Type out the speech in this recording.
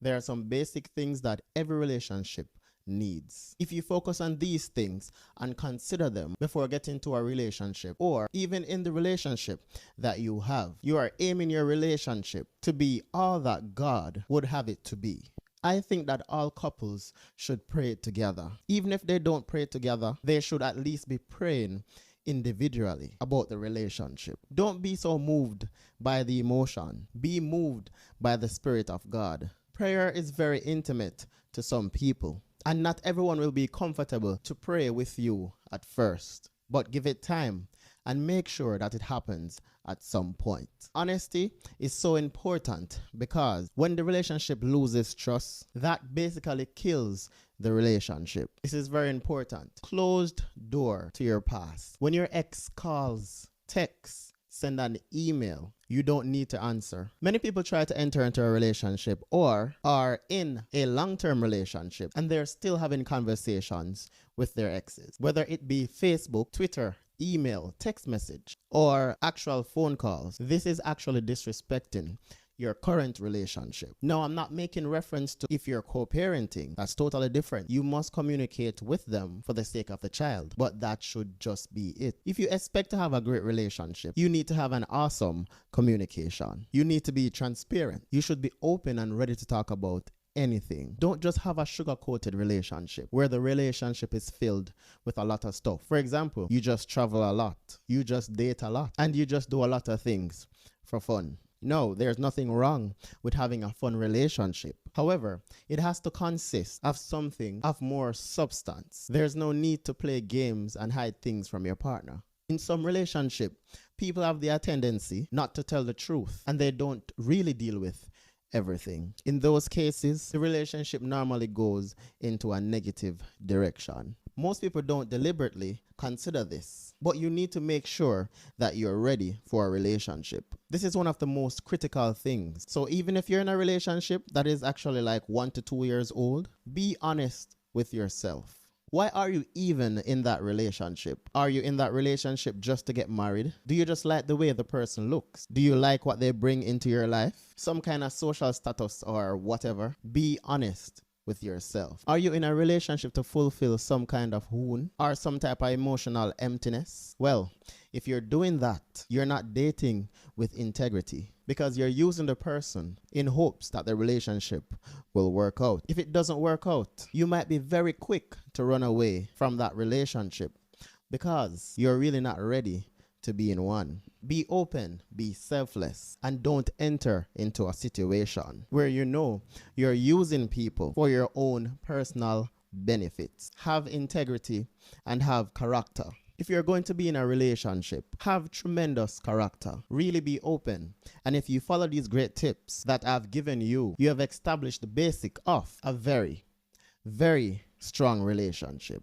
There are some basic things that every relationship needs. If you focus on these things and consider them before getting to a relationship, or even in the relationship that you have, you are aiming your relationship to be all that God would have it to be. I think that all couples should pray together. Even if they don't pray together, they should at least be praying individually about the relationship. Don't be so moved by the emotion. Be moved by the Spirit of God. Prayer is very intimate to some people, and not everyone will be comfortable to pray with you at first. But give it time and make sure that it happens at some point. Honesty is so important because when the relationship loses trust, that basically kills the relationship. This is very important. Closed door to your past. When your ex calls, texts, send an email, you don't need to answer. Many people try to enter into a relationship or are in a long-term relationship and they're still having conversations with their exes, whether it be Facebook, Twitter, email, text message, or actual phone calls. This is actually disrespecting your current relationship. Now, I'm not making reference to if you're co-parenting. That's totally different. You must communicate with them for the sake of the child, but that should just be it. If you expect to have a great relationship, you need to have an awesome communication. You need to be transparent. You should be open and ready to talk about anything. Don't just have a sugar-coated relationship where the relationship is filled with a lot of stuff. For example, you just travel a lot, you just date a lot, and you just do a lot of things for fun. No, there's nothing wrong with having a fun relationship. However, it has to consist of something of more substance. There's no need to play games and hide things from your partner. In some relationship, people have the tendency not to tell the truth, and they don't really deal with everything. In those cases, the relationship normally goes into a negative direction. Most people don't deliberately consider this, but you need to make sure that you're ready for a relationship. This is one of the most critical things. So even if you're in a relationship that is actually like 1 to 2 years old, be honest with yourself. Why are you even in that relationship? Are you in that relationship just to get married? Do you just like the way the person looks? Do you like what they bring into your life? Some kind of social status or whatever? Be honest with yourself. Are you in a relationship to fulfill some kind of wound or some type of emotional emptiness? Well, if you're doing that, you're not dating with integrity because you're using the person in hopes that the relationship will work out. If it doesn't work out, you might be very quick to run away from that relationship because you're really not ready to be in one. Be open, be selfless, and don't enter into a situation where you know you're using people for your own personal benefits. Have integrity and have character. If you're going to be in a relationship, have tremendous character. Really be open. And if you follow these great tips that I've given you, you have established the basic of a very, very strong relationship.